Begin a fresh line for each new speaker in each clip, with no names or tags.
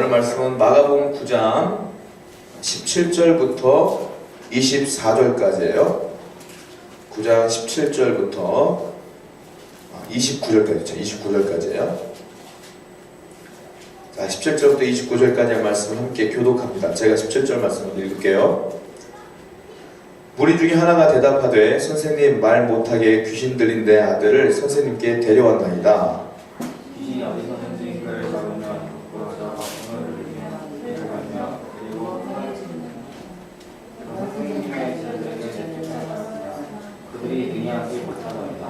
오늘 말씀은 마가복음 9장 17절부터 24절까지예요. 9장 17절부터 29절까지예요. 자, 17절부터 29절까지의 말씀을 함께 교독합니다. 제가 17절 말씀을 읽을게요. 무리 중에 하나가 대답하되 선생님, 말 못하게 귀신 들린 내 아들을 선생님께 데려왔나이다.
귀신이 어디서든지 그를 잡으면 부끄러워서 방문을 울리며 데려가며 그리고 선생님의 제자들에게 찾아갔으나 그들이 능히하지 못하더이다.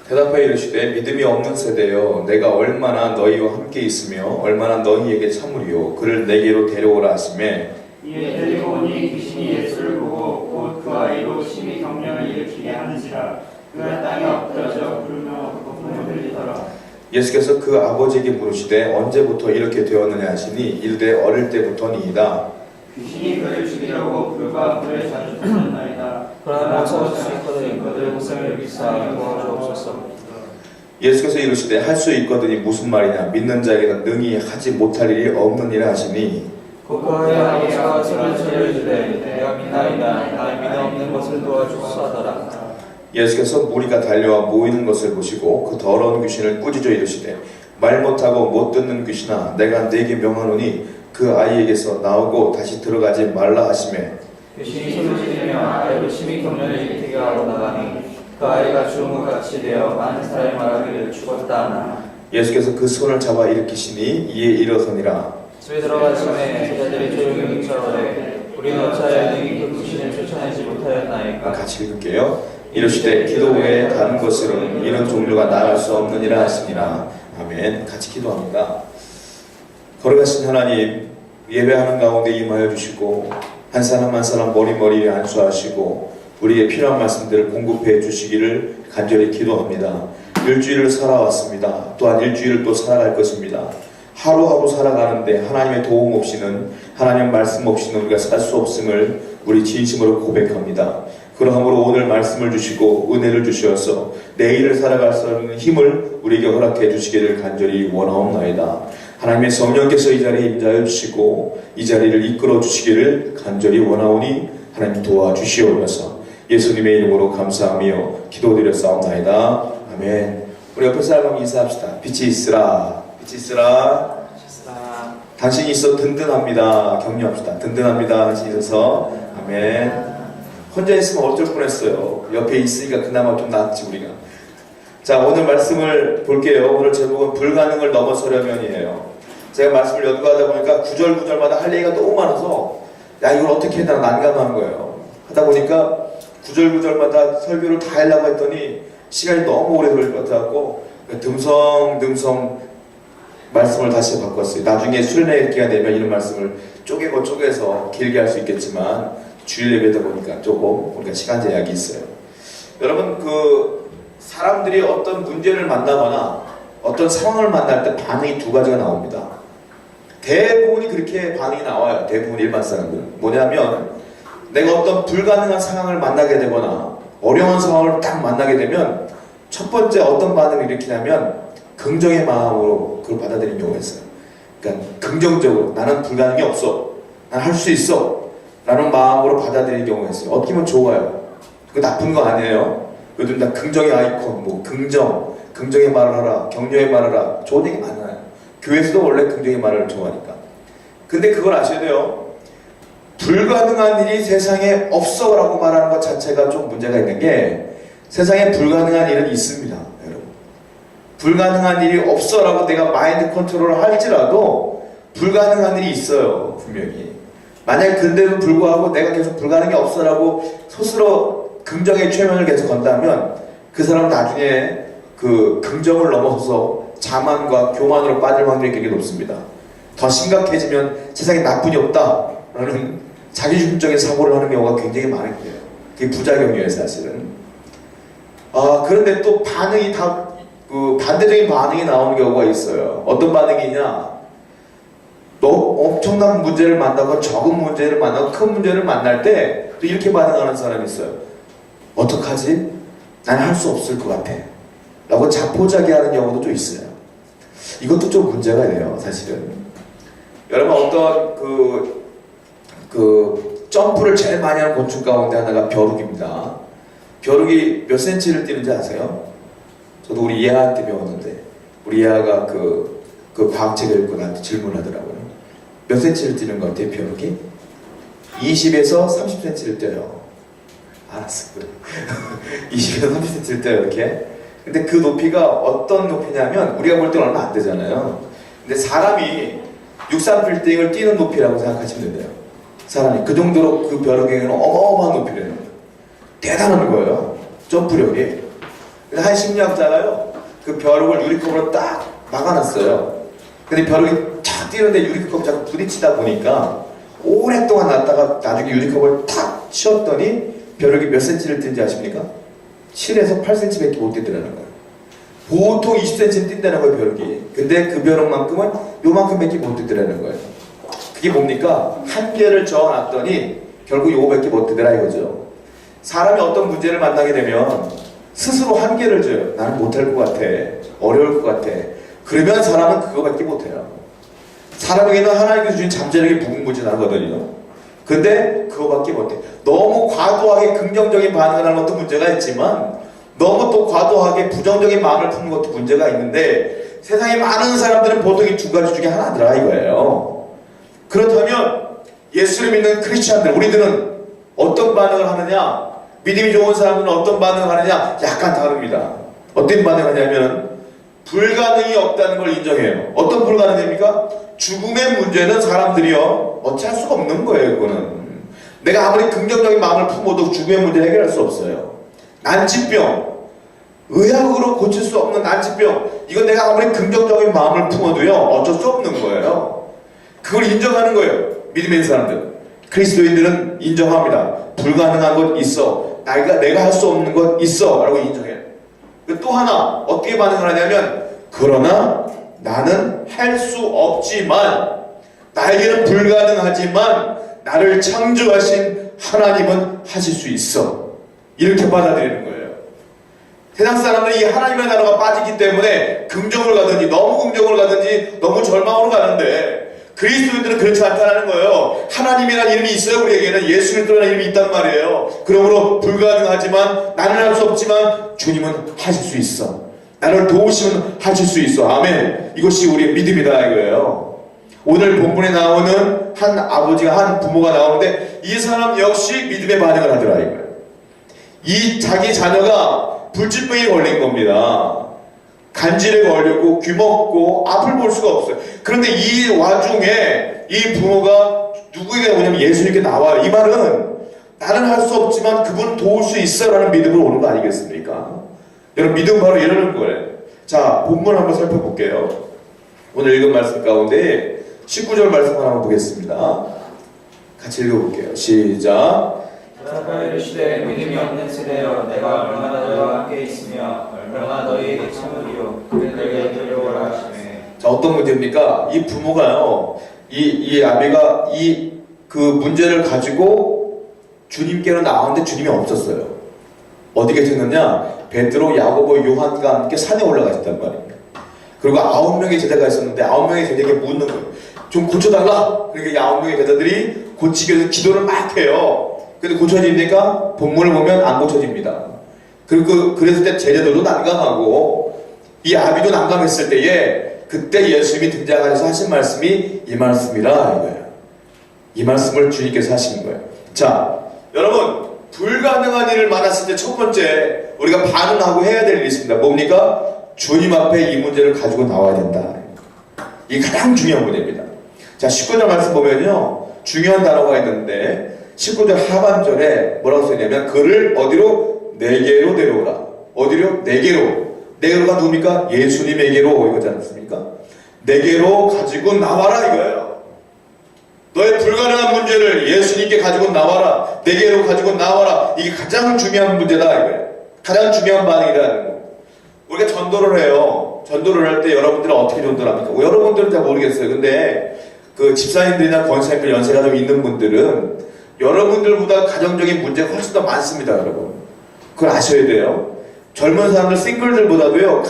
대답하여 이르시되 믿음이 없는 세대여, 내가 얼마나 너희와 함께 있으며 얼마나 너희에게 참으리요. 그를 내게로 데려오라 하시매
이에 데리고 오니 귀신이 예수를 보고 곧 그 아이로 심히 경련을 일으키게 하는지라 그가 땅에 엎드러져 부르며 거품을 흘리더라.
예수께서 그 아버지에게 물으시되 언제부터 이렇게 되었느냐 하시니 이르되 어릴 때부터니이다.
귀신이 그를 죽이려고 불과 불에 자주 던졌나이다.
그러나 참을 수 있거든 그들 고생을 여기사 도와주옵소서.
예수께서 이르시되 할 수 있거든이 무슨 말이냐, 믿는 자에게는 능히 하지 못할 일이 없느니라 하시니
고코하여 예수가 손을 들려주되 내가 믿나이다. 나의 믿음 없는 것을 도와주소서 하더라.
예수께서 무리가 달려와 모이는 것을 보시고 그 더러운 귀신을 꾸짖어 이르시되 말 못하고 못 듣는 귀신아, 내가 네게 명하노니 그 아이에게서 나오고 다시 들어가지 말라 하시매
귀신이 손을 지르며 아이로 심히 경련을 일으키게 하고 나가니 그 아이가 죽은 것 같이 되어 많은 사람이 말하기를 죽었다 하나.
예수께서 그 손을 잡아 일으키시니 이에 일어서니라.
집에 들어가심에 제자들이 조용히 뭉쳐오되 우리는 어찌하여 능히 그 귀신을 쫓아내지 못하였나이까.
같이 읽을게요. 이르시되 기도 외에 다른 것으로는 이런 종류가 나갈 수 없느니라 하시니라. 아멘. 같이 기도합니다. 걸어가신 하나님, 예배하는 가운데 임하여 주시고 한 사람 한 사람 머리머리에 안수하시고 우리의 필요한 말씀들을 공급해 주시기를 간절히 기도합니다. 일주일을 살아왔습니다. 또한 일주일을 또 살아갈 것입니다. 하루하루 살아가는데 하나님의 도움 없이는, 하나님 말씀 없이는 우리가 살 수 없음을 우리 진심으로 고백합니다. 그러므로 오늘 말씀을 주시고 은혜를 주시어서 내일을 살아갈 수 있는 힘을 우리에게 허락해 주시기를 간절히 원하옵나이다. 하나님의 성령께서 이 자리에 임하여 주시고 이 자리를 이끌어 주시기를 간절히 원하오니 하나님 도와주시옵소서. 예수님의 이름으로 감사하며 기도드렸사옵나이다. 아멘. 우리 옆에 사람과 인사합시다. 빛이 있으라. 빛이 있으라. 당신이 있어 든든합니다. 격려합시다. 든든합니다. 당신이 있어서. 아멘. 혼자 있으면 어쩔 뻔했어요. 옆에 있으니까 그나마 좀 낫지 우리가. 자, 오늘 말씀을 볼게요. 오늘 제목은 불가능을 넘어서려면이에요. 제가 말씀을 연구하다 보니까 구절마다 할 얘기가 너무 많아서 야, 이걸 어떻게 해야 난감한 거예요. 하다 보니까 구절마다 설교를 다 하려고 했더니 시간이 너무 오래 걸릴 것 같아갖고 듬성듬성 말씀을 다시 바꿨어요. 나중에 수련회 기간 되면 이런 말씀을 쪼개서 길게 할 수 있겠지만 주일 예배다 보니까 조금 우리가 시간 제약이 있어요. 여러분, 사람들이 어떤 문제를 만나거나 어떤 상황을 만날 때 반응이 두 가지가 나옵니다. 대부분이 그렇게 반응이 나와요. 대부분 일반 사람들은. 뭐냐면 내가 어떤 불가능한 상황을 만나게 되거나 어려운 상황을 딱 만나게 되면 첫 번째 어떤 반응을 일으키냐면 긍정의 마음으로 그걸 받아들이는 경우가 있어요. 그러니까 긍정적으로 나는 불가능이 없어, 난 할 수 있어 라는 마음으로 받아들이는 경우가 있어요. 어떻게 보면 좋아요. 그거 나쁜 거 아니에요. 요즘 다 긍정의 아이콘, 긍정의 말을 하라, 격려의 말을 하라, 좋은 얘기 많아요. 교회에서도 원래 긍정의 말을 좋아하니까. 근데 그걸 아셔야 돼요. 불가능한 일이 세상에 없어 라고 말하는 것 자체가 좀 문제가 있는 게, 세상에 불가능한 일은 있습니다, 여러분. 불가능한 일이 없어 라고 내가 마인드 컨트롤을 할지라도 불가능한 일이 있어요, 분명히. 만약 근데도 불구하고 내가 계속 불가능이 없어 라고 스스로 긍정의 최면을 계속 건다면 그 사람은 나중에 그 긍정을 넘어서서 자만과 교만으로 빠질 확률이 굉장히 높습니다. 더 심각해지면 세상에 나쁜이 없다라는 자기중심적인 사고를 하는 경우가 굉장히 많은 거예요. 그게 부작용이에요, 사실은. 그런데 또 반응이 다 반대적인 반응이 나오는 경우가 있어요. 어떤 반응이냐? 엄청난 문제를 만나고 적은 문제를 만나고 큰 문제를 만날 때 또 이렇게 반응하는 사람이 있어요. 어떡하지? 난 할 수 없을 것 같아 라고 자포자기하는 경우도 좀 있어요. 이것도 좀 문제가 돼요, 사실은. 여러분 어떤 점프를 제일 많이 하는 곤충 가운데 하나가 벼룩입니다. 벼룩이 몇 센치를 뛰는지 아세요? 저도 우리 예아한테 배웠는데 우리 예아가 그 과학책을 읽고 나한테 질문하더라고요. 몇 센치를 뛰는 것 같아요, 벼룩이? 20에서 30cm를 뛰어요. 알았어. 20에서 30cm를 뛰어요, 이렇게. 근데 그 높이가 어떤 높이냐면 우리가 볼 때는 얼마 안 되잖아요. 근데 사람이 63빌딩을 뛰는 높이라고 생각하시면 돼요. 사람이 그 정도로 그 벼룩에는 어마어마한 높이래요. 대단한 거예요, 점프력이. 한 심리학자가요, 그 벼룩을 유리컵으로 딱 막아놨어요. 근데 벼룩이 탁 뛰는데 유리컵 자꾸 부딪히다 보니까 오랫동안 놨다가 나중에 유리컵을 탁 치웠더니 벼룩이 몇 센치를 뛴지 아십니까? 7에서 8cm밖에 못 뛰더라는 거예요. 보통 20cm는 뛴다는 거예요, 벼룩이. 근데 그 벼룩만큼은 요만큼밖에 못 뛰더라는 거예요. 그게 뭡니까? 한계를 저어놨더니 결국 요거밖에 못 뛰더라 이거죠. 사람이 어떤 문제를 만나게 되면 스스로 한계를 줘요. 나는 못할 것 같아. 어려울 것 같아. 그러면 사람은 그거밖에 못해요. 사람에게는 하나님께서 주신 잠재력이 무궁무진하거든요. 근데 그거밖에 못해. 너무 과도하게 긍정적인 반응을 하는 것도 문제가 있지만 너무 또 과도하게 부정적인 마음을 품는 것도 문제가 있는데 세상에 많은 사람들은 보통 이 두 가지 중에 하나더라 이거예요. 그렇다면 예수를 믿는 크리스찬들, 우리들은 어떤 반응을 하느냐? 믿음이 좋은 사람들은 어떤 반응을 하느냐? 약간 다릅니다. 어떤 반응을 하냐면 불가능이 없다는 걸 인정해요. 어떤 불가능입니까? 죽음의 문제는 사람들이요 어찌할 수가 없는 거예요. 그거는 내가 아무리 긍정적인 마음을 품어도 죽음의 문제를 해결할 수 없어요. 난치병, 의학으로 고칠 수 없는 난치병, 이건 내가 아무리 긍정적인 마음을 품어도요 어쩔 수 없는 거예요. 그걸 인정하는 거예요. 믿음의 사람들, 그리스도인들은 인정합니다. 불가능한 것 있어, 내가 할 수 없는 것 있어 라고 인정해요. 또 하나 어떻게 반응을 하냐면 그러나 나는 할 수 없지만, 나에게는 불가능하지만 나를 창조하신 하나님은 하실 수 있어, 이렇게 받아들이는 거예요. 세상 사람들이 이 하나님의 단어가 빠지기 때문에 긍정을 가든지 너무 긍정을 가든지 너무 절망으로 가는데 그리스도인들은 그렇지 않다는 거예요. 하나님이라는 이름이 있어요. 우리에게는 예수 그리스도라는 이름이 있단 말이에요. 그러므로 불가능하지만, 나는 할 수 없지만 주님은 하실 수 있어, 나를 도우시면 하실 수 있어. 아멘. 이것이 우리의 믿음이다 이거예요. 오늘 본문에 나오는 한 아버지가, 한 부모가 나오는데 이 사람 역시 믿음의 반응을 하더라 이거예요. 이 자기 자녀가 불치병에 걸린 겁니다. 간질에 걸리고 귀먹고 앞을 볼 수가 없어요. 그런데 이 와중에 이 부모가 누구에게 오냐면 예수님께 나와요. 이 말은 나는 할 수 없지만 그분 도울 수 있어 라는 믿음으로 오는 거 아니겠습니까? 여러분, 믿음 바로 이러는 거예요. 자, 본문 한번 살펴볼게요. 오늘 읽은 말씀 가운데 19절 말씀 하나 보겠습니다. 같이 읽어볼게요. 시작.
그러나 이르시되 믿음이 없는 세대여, 내가 얼마나 너희와 함께 있으며 얼마나 너희에게 참으리요, 그들에게 들려오라 하시매.
자, 어떤 문제입니까? 이 부모가요, 이 아비가 그 문제를 가지고 주님께로 나왔는데 주님이 없었어요. 어디 계셨느냐? 베드로, 야고보, 요한과 함께 산에 올라가셨단 말입니다. 그리고 9명의 제자가 있었는데 9명의 제자에게 묻는 거예요. 좀 고쳐달라. 그러니까 9명의 제자들이 고치기 위해서 기도를 막 해요. 근데 고쳐집니까? 본문을 보면 안 고쳐집니다. 그리고 그랬을 때 제자들도 난감하고 이 아비도 난감했을 때에 그때 예수님이 등장하셔서 하신 말씀이 이 말씀이라 이거예요. 이 말씀을 주님께서 하신 거예요. 자, 여러분, 불가능한 일을 만났을 때 첫 번째 우리가 반응하고 해야 될 일이 있습니다. 뭡니까? 주님 앞에 이 문제를 가지고 나와야 된다. 이게 가장 중요한 문제입니다. 자, 19절 말씀 보면요, 중요한 단어가 있는데 19절 하반절에 뭐라고 써있냐면 그를 어디로? 내게로 데려오라. 어디로? 내게로. 내게로가 누굽니까? 예수님에게로 이거지 않습니까? 내게로 가지고 나와라 이거예요. 너의 불가능한 문제를 예수님께 가지고 나와라. 내게로 가지고 나와라. 이게 가장 중요한 문제다 이거예요. 가장 중요한 반응이라는 거. 우리가 전도를 해요. 전도를 할 때 여러분들은 어떻게 전도를 합니까? 여러분들은 잘 모르겠어요. 근데 그 집사님들이나 권사님들 연세가 좀 있는 분들은 여러분들보다 가정적인 문제가 훨씬 더 많습니다, 여러분. 그걸 아셔야 돼요. 젊은 사람들, 싱글들보다도요,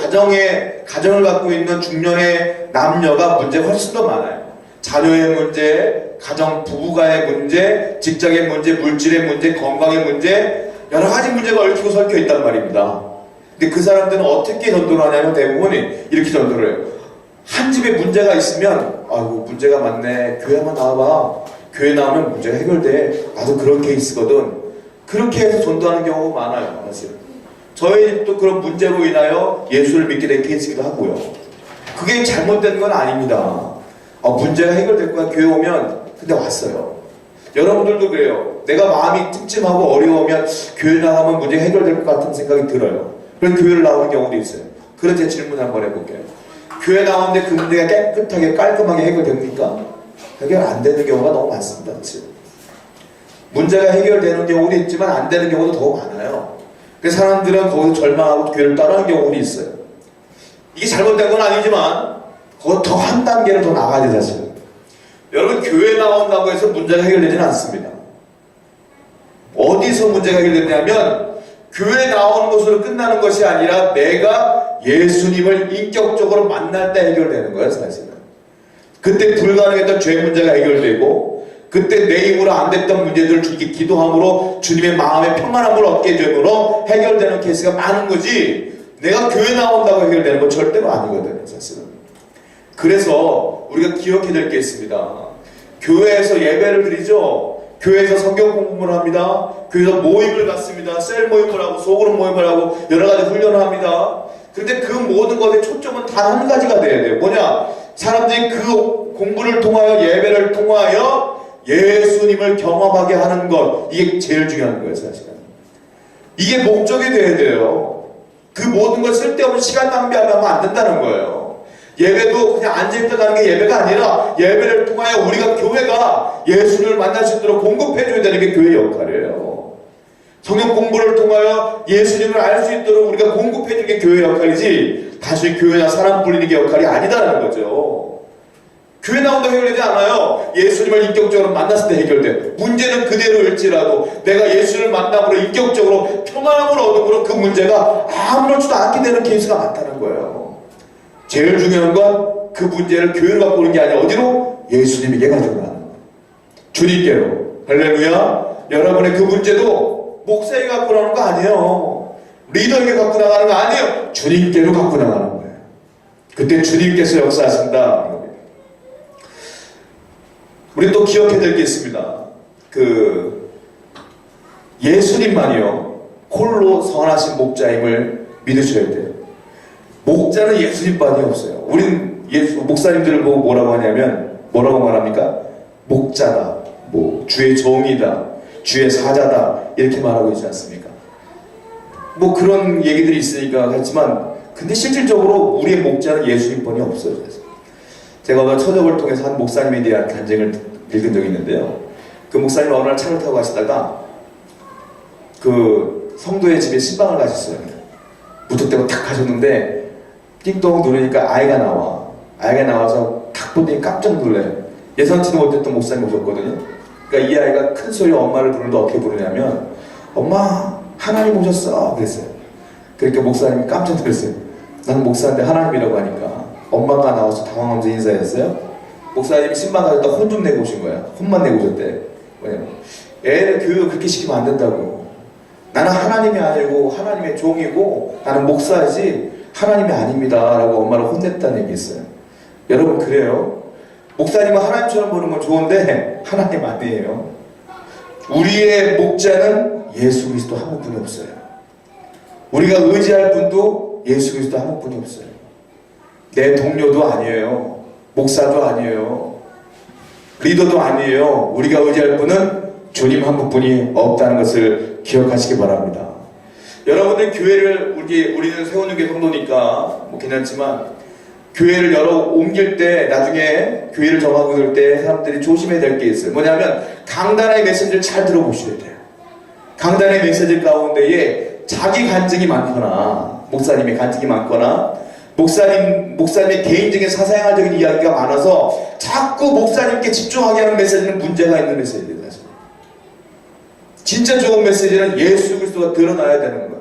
가정을 갖고 있는 중년의 남녀가 문제가 훨씬 더 많아요. 자녀의 문제, 가정 부부간의 문제, 직장의 문제, 물질의 문제, 건강의 문제, 여러 가지 문제가 얽히고 설켜 있단 말입니다. 근데 그 사람들은 어떻게 전도를 하냐면 대부분이 이렇게 전도를 해요. 한 집에 문제가 있으면 아이고 문제가 많네. 교회 한번 나와봐. 교회 나오면 문제가 해결돼. 나도 그런 케이스거든. 그렇게 해서 전도하는 경우가 많아요. 사실. 저희 집도 그런 문제로 인하여 예수를 믿게 된 케이스이기도 하고요. 그게 잘못된 건 아닙니다. 문제가 해결될 거야. 교회 오면 근데 왔어요. 여러분들도 그래요. 내가 마음이 찜찜하고 어려우면 교회 나가면 문제가 해결될 것 같은 생각이 들어요. 그래서 교회를 나오는 경우도 있어요. 그런 제 질문 한번 해볼게요. 교회 나오는데 그 문제가 깨끗하게 깔끔하게 해결됩니까? 해결 안 되는 경우가 너무 많습니다. 그치? 문제가 해결되는 경우도 있지만 안 되는 경우도 더 많아요. 그래서 사람들은 거기서 절망하고 교회를 떠나는 경우도 있어요. 이게 잘못된 건 아니지만 거기서 더 한 단계를 더 나가야 돼 사실은. 여러분 교회 나온다고 해서 문제가 해결되지는 않습니다. 어디서 문제가 해결되냐면 교회 나오는 것으로 끝나는 것이 아니라 내가 예수님을 인격적으로 만날 때 해결되는 거예요 사실은. 그때 불가능했던 죄 문제가 해결되고 그때 내 힘으로 안 됐던 문제들을 주님께 기도함으로 주님의 마음의 평안함을 얻게 됨으로 해결되는 케이스가 많은 거지 내가 교회 나온다고 해결되는 건 절대로 아니거든요 사실은. 그래서 우리가 기억해야 될 게 있습니다. 교회에서 예배를 드리죠. 교회에서 성경 공부를 합니다. 교회에서 모임을 갖습니다. 셀 모임을 하고 소그룹 모임을 하고 여러 가지 훈련을 합니다. 그런데 그 모든 것의 초점은 단 한 가지가 돼야 돼요. 뭐냐? 사람들이 그 공부를 통하여 예배를 통하여 예수님을 경험하게 하는 것, 이게 제일 중요한 거예요 사실은. 이게 목적이 돼야 돼요. 그 모든 걸 쓸데없는 시간 낭비하면 안 된다는 거예요. 예배도 그냥 앉아있다 가는 게 예배가 아니라 예배를 통하여 우리가 교회가 예수를 만날 수 있도록 공급해줘야 되는 게 교회의 역할이에요. 성경 공부를 통하여 예수님을 알 수 있도록 우리가 공급해주는 게 교회의 역할이지 다시 교회나 사람 불리는 게 역할이 아니다라는 거죠. 교회 나온다고 해결되지 않아요. 예수님을 인격적으로 만났을 때 해결돼. 문제는 그대로일지라도 내가 예수를 만남으로 인격적으로 평안함을 얻음으로 그 문제가 아무렇지도 않게 되는 케이스가 많다는 거예요. 제일 중요한 건 그 문제를 교회로 갖고 오는 게 아니라 어디로? 예수님에게 가지고 가는 거예요. 주님께로. 할렐루야. 여러분의 그 문제도 목사에게 갖고 나가는 거 아니에요. 리더에게 갖고 나가는 거 아니에요. 주님께로 갖고 나가는 거예요. 그때 주님께서 역사하신다. 우리 또 기억해야 될 게 있습니다. 예수님만이요 홀로 선하신 목자임을 믿으셔야 돼요. 목자는 예수님만이 없어요. 우리는 목사님들을 보고 뭐라고 하냐면 뭐라고 말합니까? 목자다, 주의 종이다, 주의 사자다 이렇게 말하고 있지 않습니까? 그런 얘기들이 있으니까 하지만 근데 실질적으로 우리의 목자는 예수님뿐이 없어요. 제가 어느 처적을 통해서 한 목사님에 대한 간증을 읽은 적이 있는데요. 그 목사님 어느 날 차를 타고 가시다가 그 성도의 집에 신방을 가셨어요. 무턱대고 탁 가셨는데 띵동 누르니까 아이가 나와. 아이가 나와서 탁 보더니 깜짝 놀래요. 예상치도 못했던 목사님 오셨거든요. 그러니까 이 아이가 큰 소리로 엄마를 부르는데 어떻게 부르냐면 엄마 하나님 오셨어 그랬어요. 그러니까 목사님이 깜짝 놀랐어요. 나는 목사인데 하나님이라고 하니까 엄마가 나와서 당황하면서 인사했어요. 목사님이 신방 가셨다 혼 좀 내고 오신 거야. 혼만 내고 오셨대. 왜냐면 애를 교육을 그렇게 시키면 안 된다고. 나는 하나님이 아니고 하나님의 종이고 나는 목사이지 하나님이 아닙니다 라고 엄마를 혼냈다는 얘기 있어요. 여러분 그래요. 목사님은 하나님처럼 보는 건 좋은데 하나님 아니에요. 우리의 목자는 예수 그리스도 한 분뿐이 없어요. 우리가 의지할 분도 예수 그리스도 한 분뿐이 없어요. 내 동료도 아니에요. 목사도 아니에요. 리더도 아니에요. 우리가 의지할 분은 주님 한 분뿐이 없다는 것을 기억하시기 바랍니다. 여러분들 교회를 우리는 세워놓은 성도니까 괜찮지만 교회를 옮길 때 나중에 교회를 정하고 그럴 때 사람들이 조심해야 될 게 있어요. 뭐냐면 강단의 메시지를 잘 들어보셔야 돼요. 강단의 메시지 가운데에 자기 간증이 많거나 목사님의 간증이 많거나 목사님의 개인적인 사생활적인 이야기가 많아서 자꾸 목사님께 집중하게 하는 메시지는 문제가 있는 메시지예요. 사실. 진짜 좋은 메시지는 예수 그리스도가 드러나야 되는 거예요.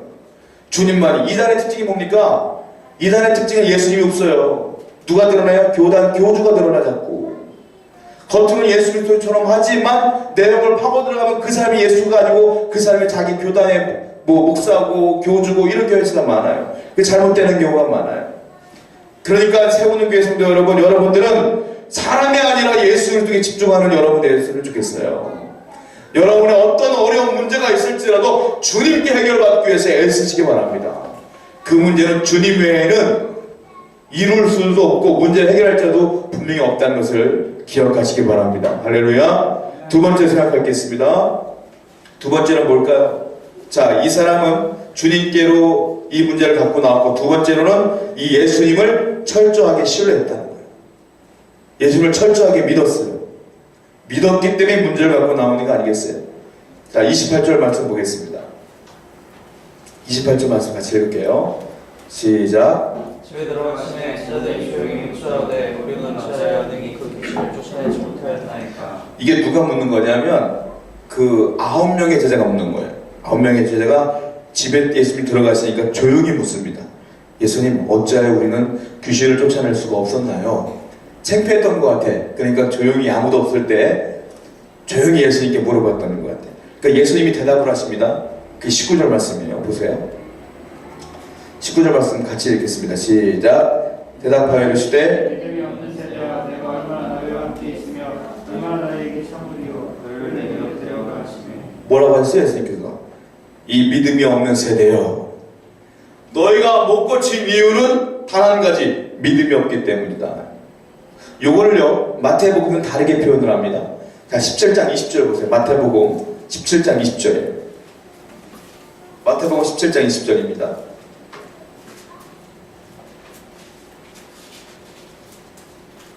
주님만이. 이단의 특징이 뭡니까? 이단의 특징은 예수님이 없어요. 누가 드러나요? 교주가 드러나 자꾸. 겉으로는 예수 그리스도처럼 하지만 내용을 파고 들어가면 그 사람이 예수가 아니고 그 사람이 자기 교단의 목사고 교주고 이런 교회가 많아요. 그 잘못되는 경우가 많아요. 그러니까 세우는 교회 성도 여러분, 여러분들은 사람이 아니라 예수 그리스도에 집중하는 여러분이 되었으면 좋겠어요. 여러분의 어떤 어려운 문제가 있을지라도 주님께 해결받기 위해서 애쓰시기 바랍니다. 그 문제는 주님 외에는 이룰 수도 없고 문제를 해결할 자도 분명히 없다는 것을 기억하시기 바랍니다. 할렐루야. 두 번째 생각하겠습니다. 두 번째는 뭘까요? 자, 이 사람은 주님께로 이 문제를 갖고 나왔고, 두 번째로는 이 예수님을 철저하게 신뢰했다는 거예요. 예수님을 철저하게 믿었어요. 믿었기 때문에 문제를 갖고 나오는 거 아니겠어요? 자, 28절 말씀 보겠습니다. 28절 말씀 같이 읽을게요. 시작.
집에 들어가시매 제자들이 조용히 묻자오되 우리는 찾아야 능히 그 귀신을 쫓아내지 못하였나이까.
이게 누가 묻는 거냐면 그 9명의 제자가 묻는 거예요. 9명의 제자가 집에 예수님이 들어가시니까 조용히 묻습니다. 예수님, 어찌하여 우리는 귀신을 쫓아낼 수가 없었나요? 창피했던 것 같아. 그러니까 조용히 아무도 없을 때 조용히 예수님께 물어봤다는 것 같아. 그러니까 예수님이 대답을 하십니다. 그 19절 말씀이에요. 보세요. 19절 말씀 같이 읽겠습니다. 시작. 대답하여 이르시되
믿음이 없는 세대야 내가 얼마나 너희와 함께 있으며 얼마나 너희에게 참으리요 너희를 내 곁에 데려가 하시며.
뭐라고 하셨어요? 예수님께서 이 믿음이 없는 세대여, 너희가 못 고친 이유는 단 한 가지, 믿음이 없기 때문이다. 요거를요 마태복음은 다르게 표현을 합니다. 자, 17장 20절 보세요. 마태복음 17장 20절이에요. 마태복음 17장 20절입니다.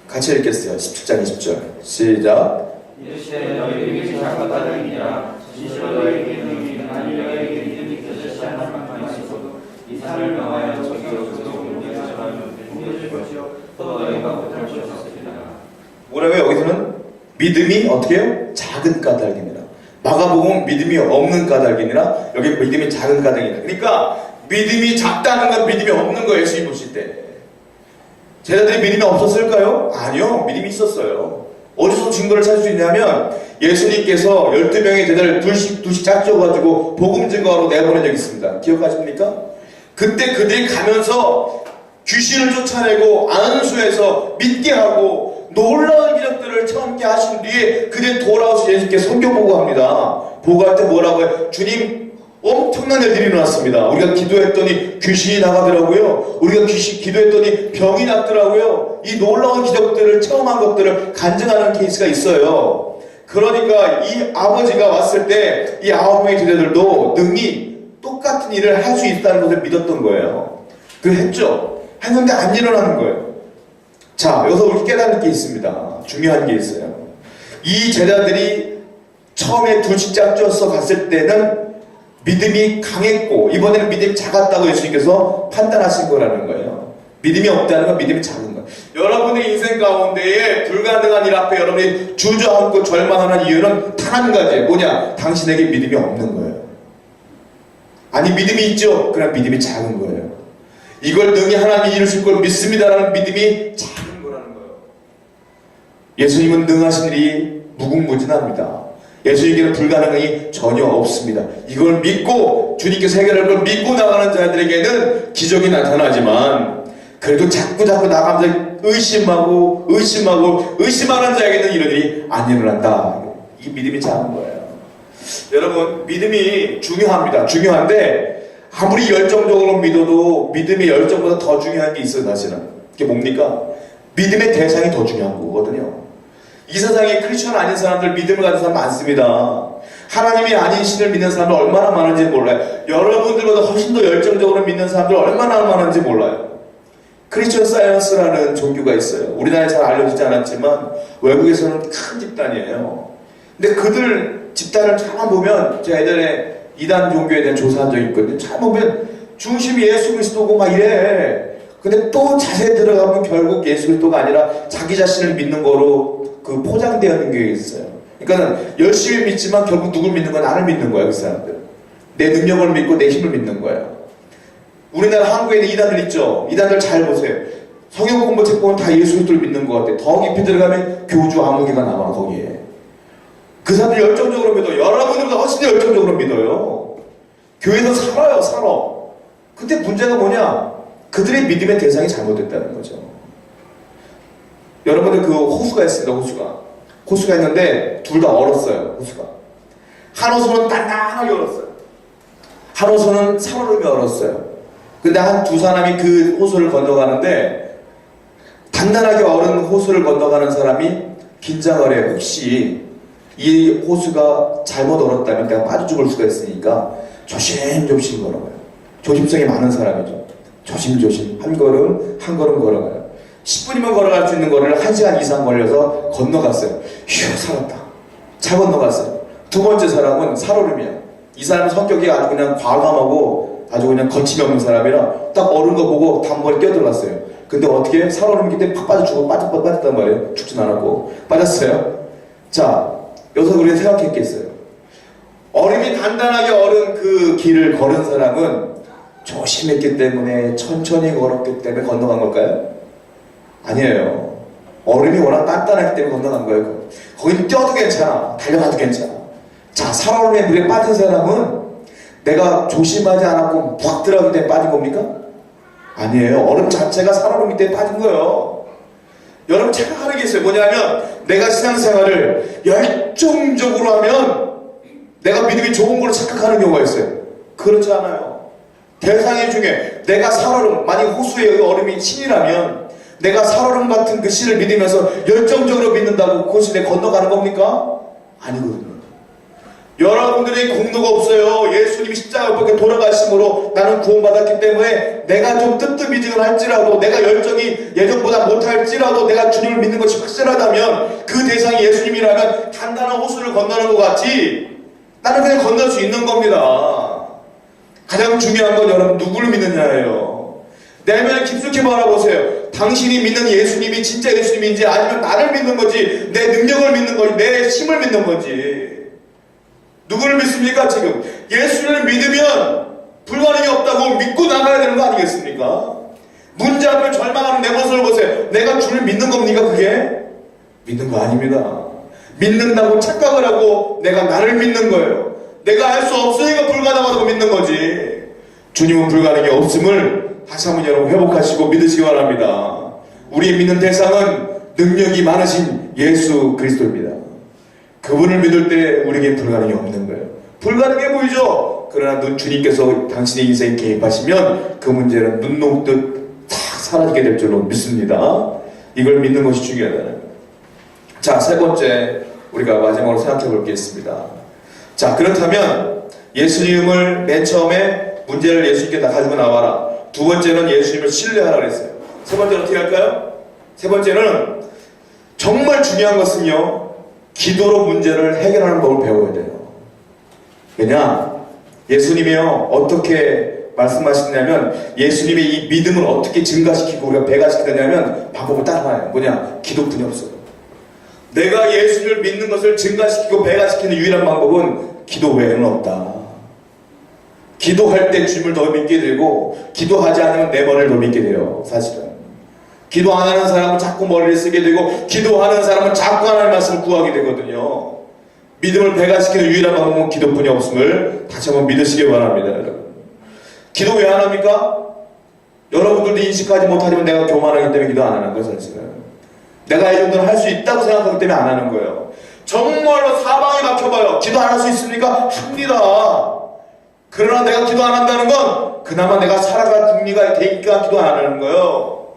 같이 읽겠어요. 17장 20절 시작.
이르시되 너희에게 작았다느니라 진실로 너희에게 이르노니 만일 너희에게 믿음이 겨자씨 하나만 있어도 이 산을 명하여 저기로 그쪽 옮겨져라면 옮겨질 것이요 또 너희가 못할 것이 없으리라.
뭐라고요? 여기서는 믿음이 어떻게 해요? 작은 까닭이니라. 마가복음 믿음이 없는 까닭이니라. 여기 믿음이 작은 까닭이니라. 그러니까 믿음이 작다는 건 믿음이 없는 거예요. 예수님 보실 때. 제자들이 믿음이 없었을까요? 아니요. 믿음이 있었어요. 어디서 증거를 찾을 수 있냐면 예수님께서 12명의 제자를 둘씩 짝져가지고 복음 증거하러 내보낸 적이 있습니다. 기억하십니까? 그때 그들이 가면서 귀신을 쫓아내고 안수해서 믿게 하고 놀라운 기적들을 처음께 하신 뒤에 그들이 돌아오셔서 예수님께 성경 보고합니다. 보고할 때 뭐라고 해요? 주님, 엄청난 일들이 일어났습니다. 우리가 기도했더니 귀신이 나가더라고요. 우리가 기도했더니 병이 낫더라고요. 이 놀라운 기적들을 처음 한 것들을 간증하는 케이스가 있어요. 그러니까 이 아버지가 왔을 때 이 9명의 제자들도 능히 똑같은 일을 할 수 있다는 것을 믿었던 거예요. 그 했죠. 했는데 안 일어나는 거예요. 자, 여기서 우리 깨닫는 게 있습니다. 중요한 게 있어요. 이 제자들이 처음에 둘씩 짝져서 갔을 때는 믿음이 강했고 이번에는 믿음이 작았다고 예수님께서 판단하신 거라는 거예요. 믿음이 없다는 건 믿음이 작은 거예요. 여러분의 인생 가운데에 불가능한 일 앞에 여러분이 주저앉고 절망하는 이유는 단 한 가지, 뭐냐? 당신에게 믿음이 없는 거예요. 아니, 믿음이 있죠? 그럼 믿음이 작은 거예요. 이걸 능히 하나님이 이루실 걸 믿습니다라는 믿음이 작은 거라는 거예요. 예수님은 능하신 일이 무궁무진합니다. 예수님께는 불가능이 전혀 없습니다. 이걸 믿고 주님께서 해결할 걸 믿고 나가는 자들에게는 기적이 나타나지만 그래도 자꾸 나가면서 의심하는 자에게는 이런 일이 안 일어난다. 이 믿음이 작은 거예요. 여러분, 믿음이 중요합니다. 중요한데 아무리 열정적으로 믿어도 믿음의 열정보다 더 중요한 게 있어요. 사실은 그게 뭡니까? 믿음의 대상이 더 중요한 거거든요. 이 세상에 크리스천 아닌 사람들, 믿음을 가진 사람 많습니다. 하나님이 아닌 신을 믿는 사람들 얼마나 많은지 몰라요. 여러분들보다 훨씬 더 열정적으로 믿는 사람들 얼마나 많은지 몰라요. 크리스천 사이언스라는 종교가 있어요. 우리나라에 잘 알려지지 않았지만 외국에서는 큰 집단이에요. 근데 그들 집단을 잘 보면 제가 예전에 이단 종교에 대한 조사한 적이 있거든요. 잘 보면 중심이 예수 그리스도고 막 이래. 근데 또 자세히 들어가면 결국 예수 그리스도가 아니라 자기 자신을 믿는 거로 그 포장되어 있는 게 있어요. 그러니까 열심히 믿지만 결국 누굴 믿는 거야? 나를 믿는 거야, 그 사람들. 내 능력을 믿고 내 힘을 믿는 거예요. 우리나라 한국에 있는 이단들 있죠? 이단들 잘 보세요. 성경 공부 책 보면 다 예수 그리스도를 믿는 것 같아. 더 깊이 들어가면 교주 아무개가 나와 거기에. 그 사람들 열정적으로 믿어. 여러분들보다 훨씬 더 열정적으로 믿어요. 교회에서 살아요, 살아. 근데 문제가 뭐냐? 그들의 믿음의 대상이 잘못됐다는 거죠. 여러분들 그 호수가 있습니다. 호수가 있는데 둘 다 얼었어요. 호수가. 한 호수는 단단하게 얼었어요. 한 호수는 살얼음이 얼었어요. 근데 한 두 사람이 그 호수를 건너가는데 단단하게 얼은 호수를 건너가는 사람이 긴장을 해요. 혹시 이 호수가 잘못 얼었다면 내가 빠져 죽을 수가 있으니까 조심조심 걸어가요. 조심성이 많은 사람이죠. 조심조심 한 걸음 한 걸음 걸어가요. 10분이면 걸어갈 수 있는 거리를 1시간 이상 걸려서 건너갔어요. 휴, 살았다. 잘 건너갔어요. 두 번째 사람은 살얼음이야. 이 사람은 성격이 아주 그냥 과감하고 아주 그냥 거침이 없는 사람이라 딱 얼은 거 보고 단번에 뛰어들어갔어요. 근데 어떻게 살얼음이기 때문에 팍 빠져 죽어 빠졌단 말이에요. 죽진 않았고 빠졌어요. 자, 여기서 우리가 생각했겠어요. 얼음이 단단하게 얼은 그 길을 걸은 사람은 조심했기 때문에 천천히 걸었기 때문에 건너간 걸까요? 아니에요. 얼음이 워낙 단단하기 때문에 건너간 거예요. 거긴 뛰어도 괜찮아. 달려가도 괜찮아. 자, 살얼음에 물에 빠진 사람은 내가 조심하지 않았고 팍 들어가기 때문에 빠진 겁니까? 아니에요. 얼음 자체가 살얼음이 때문에 빠진 거예요. 여러분 착각하는 게 있어요. 뭐냐면 내가 신앙생활을 열정적으로 하면 내가 믿음이 좋은 걸로 착각하는 경우가 있어요. 그렇지 않아요. 대상의 중에 내가 살얼음, 만약 호수에 얼음이 신이라면 내가 살얼음 같은 그 신을 믿으면서 열정적으로 믿는다고 그 신에 건너가는 겁니까? 아니거든요. 여러분들이 공로가 없어요. 예수님이 십자가 밖에 돌아가심으로 나는 구원받았기 때문에 내가 좀 뜨뜻미지근 할지라도 내가 열정이 예전보다 못할지라도 내가 주님을 믿는 것이 확실하다면 그 대상이 예수님이라면 단단한 호수를 건너는 것 같이 나는 그냥 건널 수 있는 겁니다. 가장 중요한 건 여러분 누구를 믿느냐예요. 내면을 깊숙이 바라보세요. 당신이 믿는 예수님이 진짜 예수님인지 아니면 나를 믿는 거지 내 능력을 믿는 거지 내 힘을 믿는 거지. 누구를 믿습니까 지금? 예수를 믿으면 불가능이 없다고 믿고 나가야 되는 거 아니겠습니까? 문제 앞에 절망하는 내 모습을 보세요. 내가 주를 믿는 겁니까 그게? 믿는 거 아닙니다. 믿는다고 착각을 하고 내가 나를 믿는 거예요. 내가 할 수 없으니까 불가능하다고 믿는 거지. 주님은 불가능이 없음을 다시 한번 여러분 회복하시고 믿으시기 바랍니다. 우리의 믿는 대상은 능력이 많으신 예수 그리스도입니다. 그분을 믿을 때 우리에게 불가능이 없는 거예요. 불가능해 보이죠? 그러나 주님께서 당신의 인생에 개입하시면 그 문제는 눈 녹듯 탁 사라지게 될 줄로 믿습니다. 이걸 믿는 것이 중요하다는 거예요. 자, 세 번째 우리가 마지막으로 생각해 볼 게 있습니다. 자, 그렇다면 예수님을 맨 처음에 문제를 예수님께 가지고 나와라. 두 번째는 예수님을 신뢰하라 그랬어요. 세 번째는 어떻게 할까요? 세 번째는 정말 중요한 것은요, 기도로 문제를 해결하는 법을 배워야 돼요. 왜냐? 예수님이요, 어떻게 말씀하시냐면 예수님의 이 믿음을 어떻게 증가시키고 우리가 배가시키느냐면 방법은 딱 하나예요. 뭐냐? 기도뿐이 없어요. 내가 예수를 믿는 것을 증가시키고 배가시키는 유일한 방법은 기도 외에는 없다. 기도할 때 주님을 더 믿게 되고 기도하지 않으면 내 머리를 더 믿게 돼요. 사실은. 기도 안 하는 사람은 자꾸 머리를 쓰게 되고 기도하는 사람은 자꾸 하나님의 말씀을 구하게 되거든요. 믿음을 배가시키는 유일한 방법은 기도뿐이 없음을 다시 한번 믿으시기 바랍니다. 여러분. 기도 왜 안 합니까? 여러분들도 인식하지 못하지만 내가 교만하기 때문에 기도 안 하는 거예요. 사실은. 내가 이 정도는 할 수 있다고 생각하기 때문에 안 하는 거예요. 정말로 사방에 막혀봐요. 기도 안 할 수 있습니까? 합니다. 그러나 내가 기도 안 한다는 건 그나마 내가 살아갈 국리가 되니까 기도 안 하는 거예요.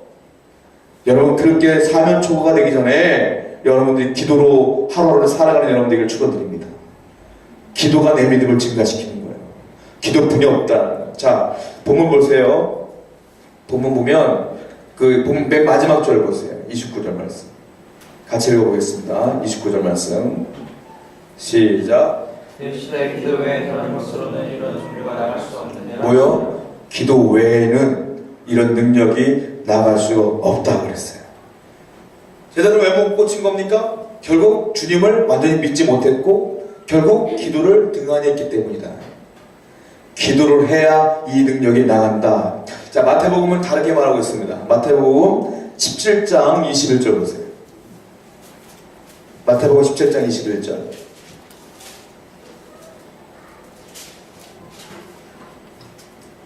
여러분 그렇게 사면 초과가 되기 전에 여러분들이 기도로 하루를 살아가는 여러분들에게 축원드립니다. 기도가 내 믿음을 증가시키는 거예요. 기도뿐이 없다. 자, 본문 보세요. 본문 보면 그 본문 맨 마지막 절 보세요. 29절 말씀. 같이 읽어보겠습니다. 29절 말씀. 시작.
시대 기도 외에 다른 것으로는 이런 종류가 나갈 수 없느냐.
뭐요? 기도 외에는 이런 능력이 나갈 수 없다 그랬어요. 제자들은 왜 못 고친 겁니까? 결국 주님을 완전히 믿지 못했고 결국 기도를 등한히 했기 때문이다. 기도를 해야 이 능력이 나간다. 자, 마태복음은 다르게 말하고 있습니다. 마태복음 17장 21절 보세요. 마태복음 17장 21절.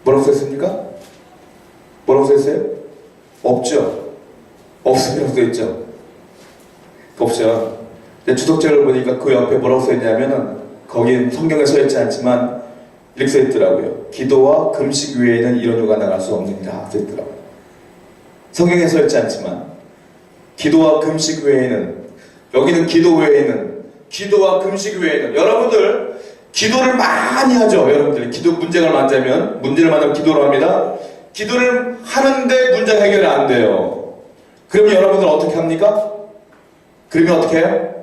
뭐라고 써있습니까? 뭐라고 써있어요? 없죠? 없으라고 써있죠? 없죠. 주석책을 보니까 그 옆에 뭐라고 써있냐면은 거긴 성경에 써있지 않지만 이렇게 써있더라고요. 기도와 금식 외에는 이런 누가 나갈 수 없느니라 써있더라고요. 성경에 써있지 않지만 기도와 금식 외에는, 여기는 기도 외에는, 기도와 금식 외에는, 여러분들 기도를 많이 하죠. 여러분들이 기도 문제를 만나면 기도를 합니다. 기도를 하는데 문제 해결이 안 돼요. 그럼 여러분들 어떻게 합니까? 그러면 어떻게 해요?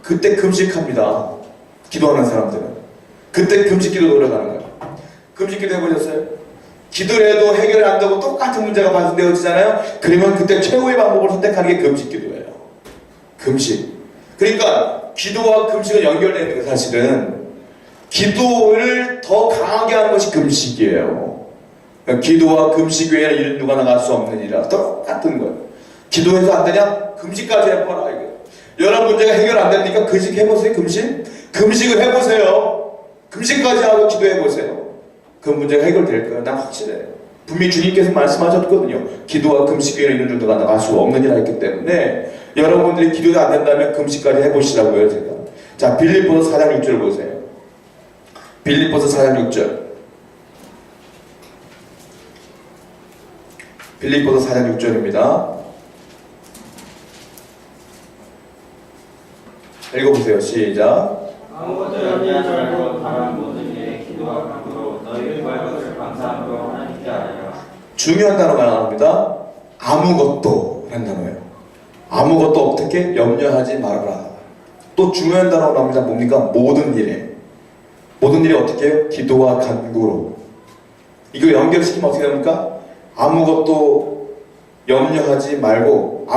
그때 금식합니다. 기도하는 사람들은 그때 금식기도 노력하는 거예요. 금식기도 해보셨어요? 기도를 해도 해결이 안 되고 똑같은 문제가 발생되어지잖아요. 그러면 그때 최후의 방법을 선택하는 게 금식기도예요. 금식. 그러니까 기도와 금식은 연결되어 있는 거 사실은 기도를 더 강하게 하는 것이 금식이에요. 그러니까 기도와 금식 외에는 이런 누가 나갈 수 없느니라. 똑같은 거예요. 기도해서 안 되냐? 금식까지 해봐라. 여러 문제가 해결 안 되니까 금식 해보세요. 금식을 해보세요. 금식까지 하고 기도해보세요. 그 문제가 해결될 거예요. 난 확실해요. 분명히 주님께서 말씀하셨거든요. 기도와 금식 외에는 이런 누가 나갈 수 없느니라 했기 때문에 여러분들이 기도가 안 된다면 금식까지 해보시라고요. 제가. 자, 빌립보서 4장 6절 보세요. 빌립보서 4장 6절. 빌립보서 4장 6절입니다. 읽어보세요. 시작.
아무것도 염려하지 말고 다만 모든 일에 기도와 간구로 너희를 구할 것을 감사함으로 하나님께 아뢰라.
중요한 단어가 나옵니다. 아무것도 라는 단어예요. 아무것도 어떻게 염려하지 말아라. 또 중요한 단어가 나옵니다. 뭡니까? 모든 일에. 모든 일에 어떻게 해요? 기도와 간구로. 이거 연결시키면 어떻게 됩니까? 아무것도 염려하지 말고,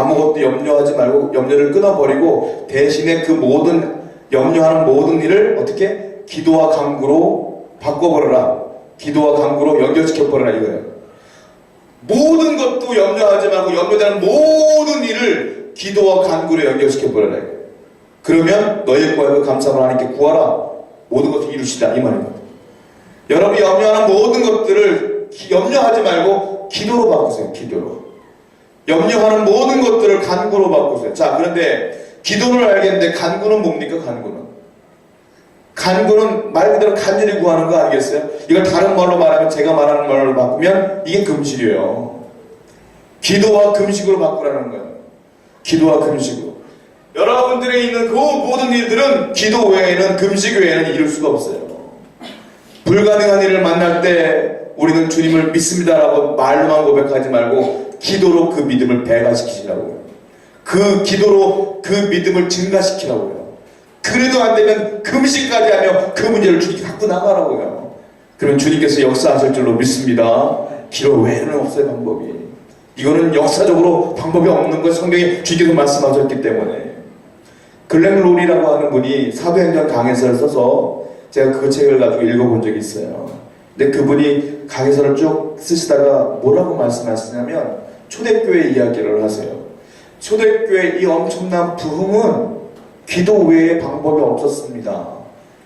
염려를 끊어버리고 대신에 그 모든 염려하는 모든 일을 어떻게? 기도와 간구로 바꿔버려라. 기도와 간구로 연결시켜버려라 이거예요. 모든 것도 염려하지 말고 염려되는 모든 일을 기도와 간구로 연결시켜버려라 이거예요. 그러면 너희 구하고 감사함을 하나님께 구하라. 모든 것을 이루시다 이 말입니다. 여러분이 염려하는 모든 것들을 염려하지 말고 기도로 바꾸세요. 기도로. 염려하는 모든 것들을 간구로 바꾸세요. 자, 그런데 기도를 알겠는데 간구는 뭡니까? 간구는 말 그대로 간절히 구하는 거 아니겠어요? 이걸 다른 말로 말하면, 제가 말하는 말로 바꾸면 이게 금식이에요. 기도와 금식으로 바꾸라는 거예요. 기도와 금식으로. 여러분들이 있는 그 모든 일들은 기도 외에는, 금식 외에는 이룰 수가 없어요. 불가능한 일을 만날 때 우리는 주님을 믿습니다라고 말로만 고백하지 말고 기도로 그 믿음을 배가시키시라고요. 그 기도로 그 믿음을 증가시키라고요. 그래도 안 되면 금식까지 하며 그 문제를 주님께 갖고 나가라고요. 그러면 주님께서 역사하실 줄로 믿습니다. 기도 외에는 없어요, 방법이. 이거는 역사적으로 방법이 없는 것 성경에 주님께서 말씀하셨기 때문에. 글렌 롤이라고 하는 분이 사도행전 강해서를 써서 제가 그 책을 가지고 읽어본 적이 있어요. 근데 그분이 강해서를 쭉 쓰시다가 뭐라고 말씀하시냐면 초대교회 이야기를 하세요. 초대교회 이 엄청난 부흥은 기도 외에 방법이 없었습니다.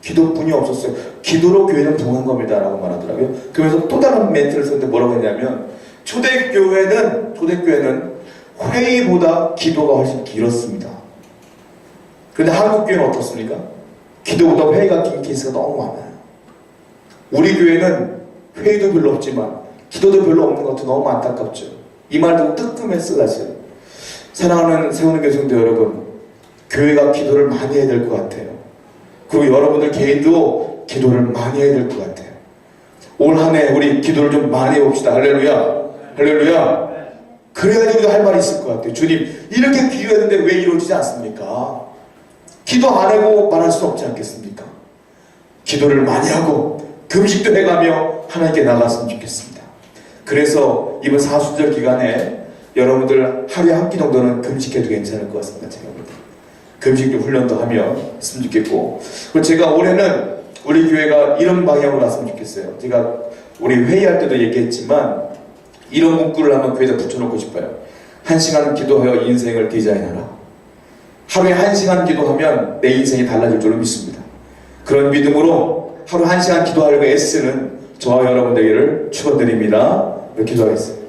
기도뿐이 없었어요. 기도로 교회는 부흥한 겁니다 라고 말하더라고요. 그러면서 또 다른 멘트를 썼는데 뭐라고 했냐면 초대교회는 회의보다 기도가 훨씬 길었습니다. 그런데 한국교회는 어떻습니까? 기도보다 회의가 긴 케이스가 너무 많아요. 우리 교회는 회의도 별로 없지만 기도도 별로 없는 것도 너무 안타깝죠. 이 말 듣고 뜨끔했어 사실. 사랑하는 세우는 교성도 여러분, 교회가 기도를 많이 해야 될 것 같아요. 그리고 여러분들 개인도 기도를 많이 해야 될 것 같아요. 올 한 해 우리 기도를 좀 많이 해봅시다. 할렐루야. 할렐루야. 그래야지 우리가 할 말이 있을 것 같아요. 주님, 이렇게 기도했는데 왜 이루어지지 않습니까? 기도 안 하고 말할 수 없지 않겠습니까? 기도를 많이 하고 금식도 해가며 하나님께 나갔으면 좋겠습니다. 그래서 이번 사순절 기간에 여러분들 하루에 한 끼 정도는 금식해도 괜찮을 것 같습니다. 제가 볼 때. 금식도 훈련도 하며 했으면 좋겠고, 그리고 제가 올해는 우리 교회가 이런 방향으로 갔으면 좋겠어요. 제가 우리 회의할 때도 얘기했지만 이런 문구를 한번 교회에다 붙여놓고 싶어요. 1시간 기도하여 인생을 디자인하라. 하루에 1시간 기도하면 내 인생이 달라질 줄로 믿습니다. 그런 믿음으로 하루 1시간 기도하려고 애쓰는 저와 여러분 되기를 축원드립니다. 기도하겠습니다.